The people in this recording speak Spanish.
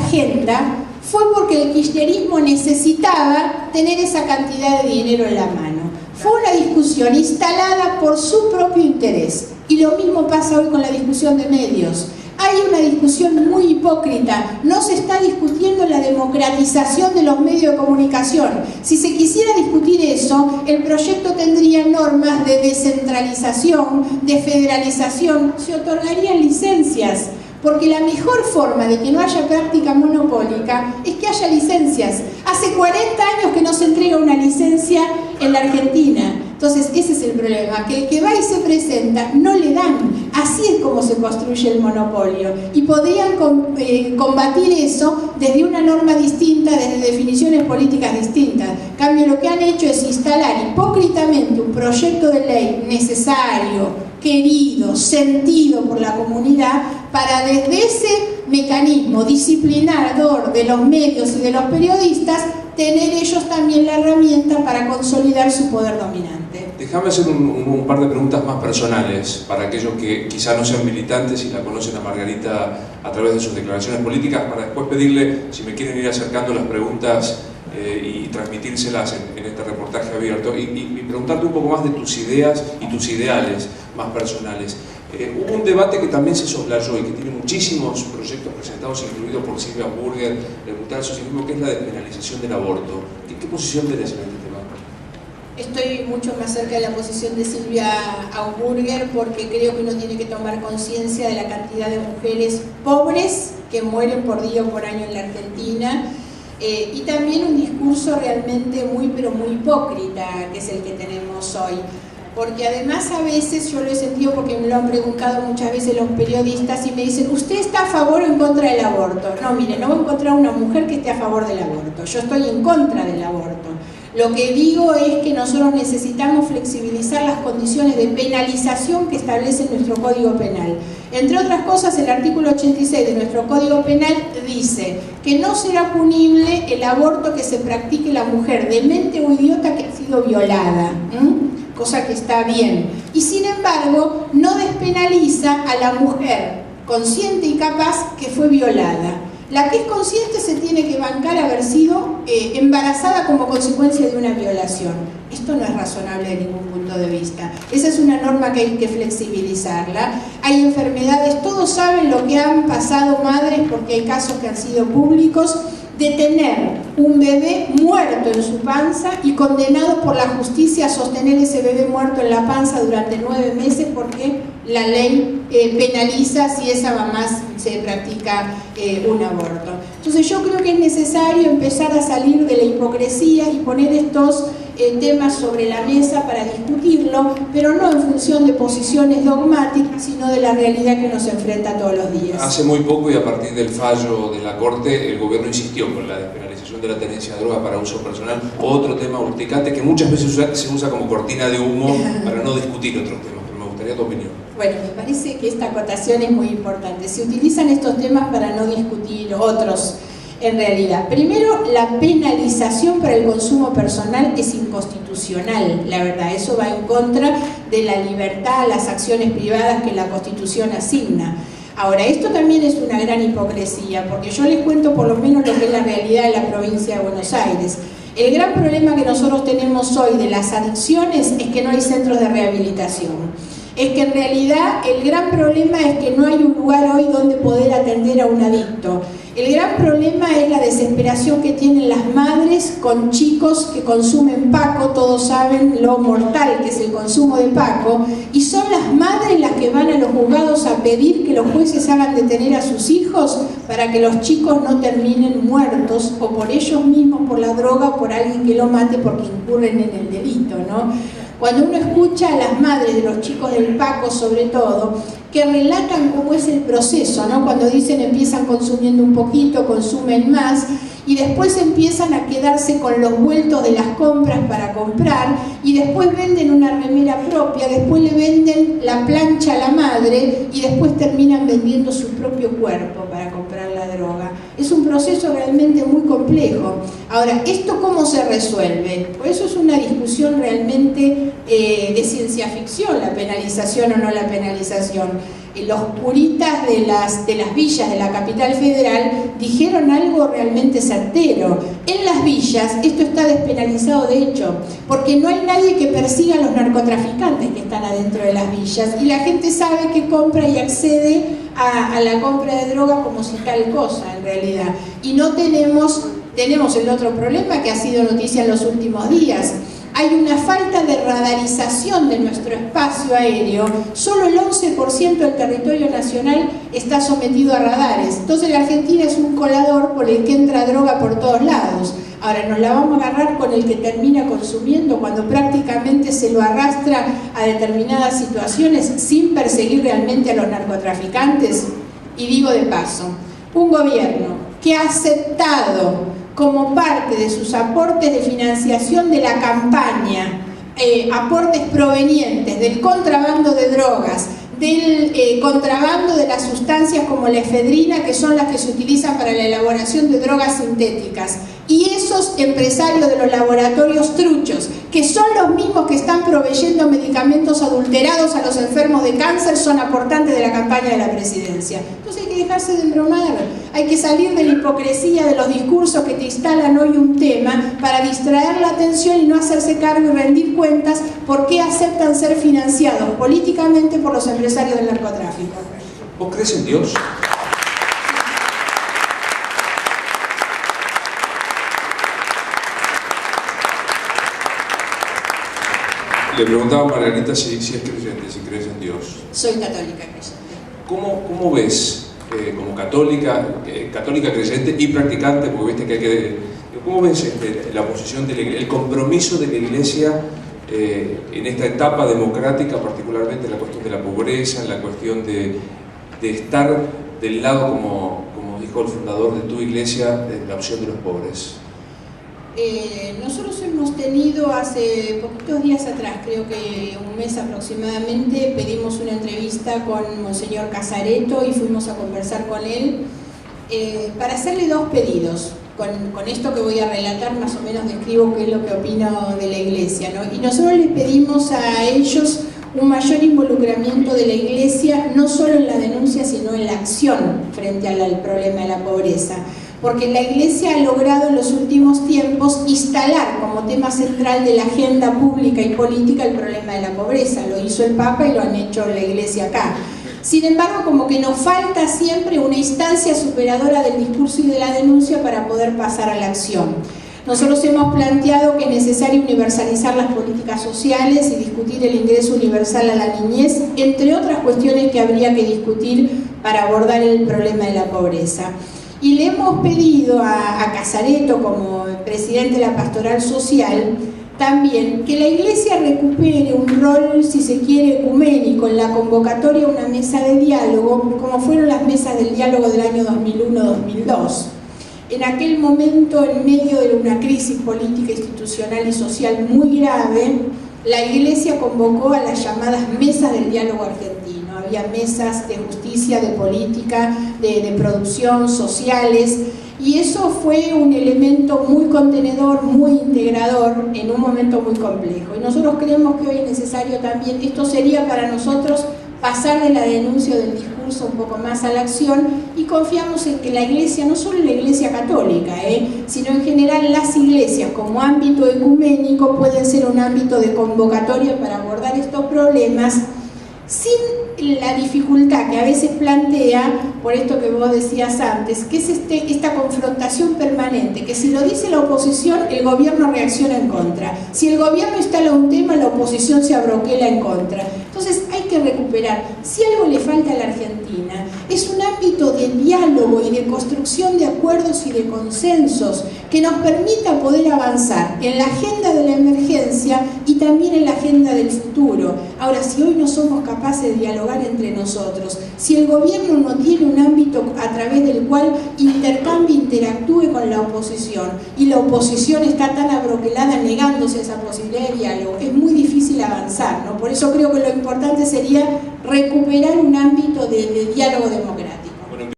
agenda fue porque el kirchnerismo necesitaba tener esa cantidad de dinero en la mano. Fue una discusión instalada por su propio interés. Y lo mismo pasa hoy con la discusión de medios. Hay una discusión muy hipócrita. No se está discutiendo la democratización de los medios de comunicación. Si se quisiera discutir eso, el proyecto tendría normas de descentralización, de federalización, se otorgarían licencias. Porque la mejor forma de que no haya práctica monopólica es que haya licencias. Hace 40 años que no se entrega una licencia en la Argentina. Entonces ese es el problema, que el que va y se presenta no le dan. Así es como se construye el monopolio. Y podrían combatir eso desde una norma distinta, desde definiciones políticas distintas. En cambio, lo que han hecho es instalar hipócritamente un proyecto de ley necesario, querido, sentido por la comunidad, para desde ese mecanismo disciplinador de los medios y de los periodistas, tener ellos también la herramienta para consolidar su poder dominante. Déjame hacer un par de preguntas más personales para aquellos que quizá no sean militantes y la conocen a Margarita a través de sus declaraciones políticas, para después pedirle si me quieren ir acercando las preguntas y transmitírselas en este reportaje abierto y preguntarte un poco más de tus ideas y tus ideales más personales. Hubo un debate que también se soslayó y que tiene muchísimos proyectos presentados, incluido por Silvia Aumburger, el socialismo, que es la despenalización del aborto. ¿Qué posición tenés en este tema? Estoy mucho más cerca de la posición de Silvia Aumburger porque creo que uno tiene que tomar conciencia de la cantidad de mujeres pobres que mueren por día o por año en la Argentina. Y también un discurso realmente muy pero muy hipócrita, que es el que tenemos hoy. Porque además a veces, yo lo he sentido porque me lo han preguntado muchas veces los periodistas y me dicen, ¿usted está a favor o en contra del aborto? No, mire, no voy a encontrar una mujer que esté a favor del aborto. Yo estoy en contra del aborto. Lo que digo es que nosotros necesitamos flexibilizar las condiciones de penalización que establece nuestro Código Penal. Entre otras cosas, el artículo 86 de nuestro Código Penal dice que no será punible el aborto que se practique la mujer demente o idiota que ha sido violada. Cosa que está bien. Y sin embargo, no despenaliza a la mujer consciente y capaz que fue violada. La que es consciente se tiene que bancar haber sido embarazada como consecuencia de una violación. Esto no es razonable de ningún punto de vista. Esa es una norma que hay que flexibilizarla. Hay enfermedades, todos saben lo que han pasado madres, porque hay casos que han sido públicos, de tener un bebé muerto en su panza y condenado por la justicia a sostener ese bebé muerto en la panza durante 9 meses porque la ley penaliza si esa mamá se practica un aborto. Entonces yo creo que es necesario empezar a salir de la hipocresía y poner estos temas sobre la mesa para discutirlo, pero no en función de posiciones dogmáticas, sino de la realidad que nos enfrenta todos los días. Hace muy poco y a partir del fallo de la Corte, el gobierno insistió con la despenalización de la tenencia de droga para uso personal, otro tema urticante que muchas veces se usa como cortina de humo para no discutir otros temas, pero me gustaría tu opinión. Bueno, me parece que esta acotación es muy importante. Se utilizan estos temas para no discutir otros. En realidad, primero, la penalización para el consumo personal es inconstitucional, la verdad, eso va en contra de la libertad, las acciones privadas que la Constitución asigna. Ahora, esto también es una gran hipocresía, porque yo les cuento por lo menos lo que es la realidad de la provincia de Buenos Aires. El gran problema que nosotros tenemos hoy de las adicciones es que no hay centros de rehabilitación. Es que en realidad el gran problema es que no hay un lugar hoy donde poder atender a un adicto. El gran problema es la desesperación que tienen las madres con chicos que consumen Paco, todos saben lo mortal que es el consumo de Paco, y son las madres las que van a los juzgados a pedir que los jueces hagan detener a sus hijos para que los chicos no terminen muertos, o por ellos mismos, por la droga, o por alguien que lo mate porque incurren en el delito, ¿no? Cuando uno escucha a las madres de los chicos del Paco, sobre todo, que relatan cómo es el proceso, ¿no? Cuando dicen empiezan consumiendo un poquito, consumen más, y después empiezan a quedarse con los vueltos de las compras para comprar, y después venden una remera propia, después le venden la plancha a la madre, y después terminan vendiendo su propio cuerpo para comprar la droga. Es un proceso realmente muy complejo. Ahora, ¿esto cómo se resuelve? Pues eso es una discusión realmente de ciencia ficción, la penalización o no la penalización. los curitas de las villas de la capital federal dijeron algo realmente certero. En las villas esto está despenalizado de hecho, porque no hay nadie que persiga a los narcotraficantes que están adentro de las villas y la gente sabe que compra y accede a la compra de droga como si tal cosa en realidad. Y no tenemos el otro problema que ha sido noticia en los últimos días. Hay una falta de radarización de nuestro espacio aéreo. Solo el 11% del territorio nacional está sometido a radares. Entonces la Argentina es un colador por el que entra droga por todos lados. Ahora nos la vamos a agarrar con el que termina consumiendo cuando prácticamente se lo arrastra a determinadas situaciones sin perseguir realmente a los narcotraficantes. Y digo de paso, un gobierno que ha aceptado como parte de sus aportes de financiación de la campaña, aportes provenientes del contrabando de drogas, del contrabando de las sustancias como la efedrina, que son las que se utilizan para la elaboración de drogas sintéticas, y esos empresarios de los laboratorios truchos, que son los mismos que están proveyendo medicamentos adulterados a los enfermos de cáncer, son aportantes de la campaña de la presidencia. Entonces hay que dejarse de embromar, hay que salir de la hipocresía de los discursos que te instalan hoy un tema para distraer la atención y no hacerse cargo y rendir cuentas por qué aceptan ser financiados políticamente por los empresarios del narcotráfico. ¿Vos crees en Dios? Le preguntaba a Margarita si es creyente, si crees en Dios. Soy católica creyente. ¿Cómo ves, como católica creyente y practicante, porque viste que hay que... ¿Cómo ves la posición, el compromiso de la Iglesia en esta etapa democrática, particularmente en la cuestión de la pobreza, en la cuestión de estar del lado, como dijo el fundador de tu iglesia, de la opción de los pobres? Nosotros hemos tenido hace poquitos días atrás, creo que un mes aproximadamente, pedimos una entrevista con Monseñor Casareto y fuimos a conversar con él para hacerle dos pedidos. Con esto que voy a relatar más o menos describo qué es lo que opino de la Iglesia, ¿no? Y nosotros les pedimos a ellos un mayor involucramiento de la Iglesia, no solo en la denuncia, sino en la acción frente al problema de la pobreza. Porque la Iglesia ha logrado en los últimos tiempos instalar como tema central de la agenda pública y política el problema de la pobreza. Lo hizo el Papa y lo han hecho la Iglesia acá. Sin embargo, como que nos falta siempre una instancia superadora del discurso y de la denuncia para poder pasar a la acción. Nosotros hemos planteado que es necesario universalizar las políticas sociales y discutir el ingreso universal a la niñez, entre otras cuestiones que habría que discutir para abordar el problema de la pobreza. Y le hemos pedido a Casareto, como presidente de la Pastoral Social, también que la Iglesia recupere un rol, si se quiere, ecuménico en la convocatoria a una mesa de diálogo, como fueron las mesas del diálogo del año 2001-2002. En aquel momento, en medio de una crisis política, institucional y social muy grave, la Iglesia convocó a las llamadas mesas del diálogo argentino. Había mesas de justicia, de política, de producción, sociales, y eso fue un elemento muy contenedor, muy integrador en un momento muy complejo. Y nosotros creemos que hoy es necesario también, esto sería para nosotros pasar de la denuncia del discurso un poco más a la acción, y confiamos en que la Iglesia, no solo la Iglesia católica, sino en general las iglesias como ámbito ecuménico pueden ser un ámbito de convocatoria para abordar estos problemas sin la dificultad que a veces plantea, por esto que vos decías antes, que es esta confrontación permanente, que si lo dice la oposición, el gobierno reacciona en contra. Si el gobierno instala un tema, la oposición se abroquela en contra. Entonces hay que recuperar, si algo le falta a la Argentina, es un ámbito de diálogo y de construcción de acuerdos y de consensos que nos permita poder avanzar en la agenda de la emergencia y también en la agenda del futuro. Ahora, si hoy no somos capaces de dialogar entre nosotros, si el gobierno no tiene un ámbito a través del cual intercambie, interactúe con la oposición, y la oposición está tan abroquelada negándose esa posibilidad de diálogo, es muy difícil avanzar, ¿no? Por eso creo que lo importante sería recuperar un ámbito de diálogo democrático.